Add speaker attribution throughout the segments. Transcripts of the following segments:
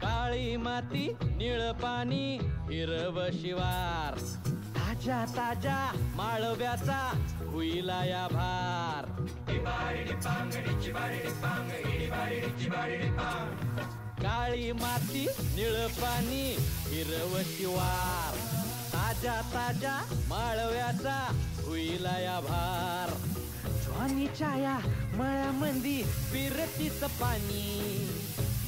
Speaker 1: काळी माती निळ पाणी हिरव शिवार ताजा ताजा माळव्याचा हुईला या भार काळी माती निळ पाणी हिरव शिवार ताजा ताजा माळव्याचा हुईला या भार ज्वानीच्या या मळ्यामंदी फिरतीच पाणी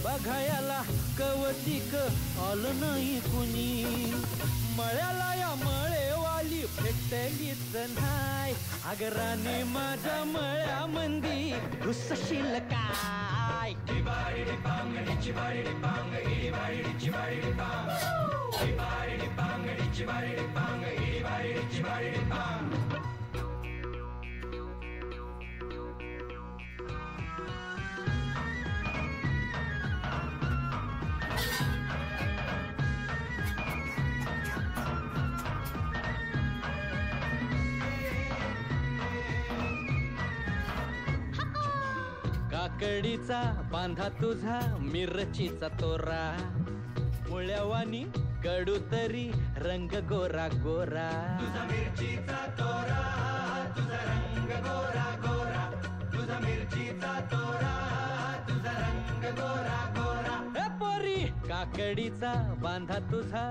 Speaker 1: बघायला कवतिक आलं नाही कुणी मळ्याला या मळेवाली भेटलीच नाही आगराने माझ्या मळ्यामंदी घुसशील काय काकडीचा बांधा तुझा मिरचीचा तोरा मुळ्यावानी कडू तरी रंग गोरा गोरा
Speaker 2: तुझा मिरचीचा तोरा तुझा रंग गोरा गोरा तुझा मिरचीचा तोरा तुझा रंग गोरा गोरा
Speaker 1: पोरी काकडीचा बांधा तुझा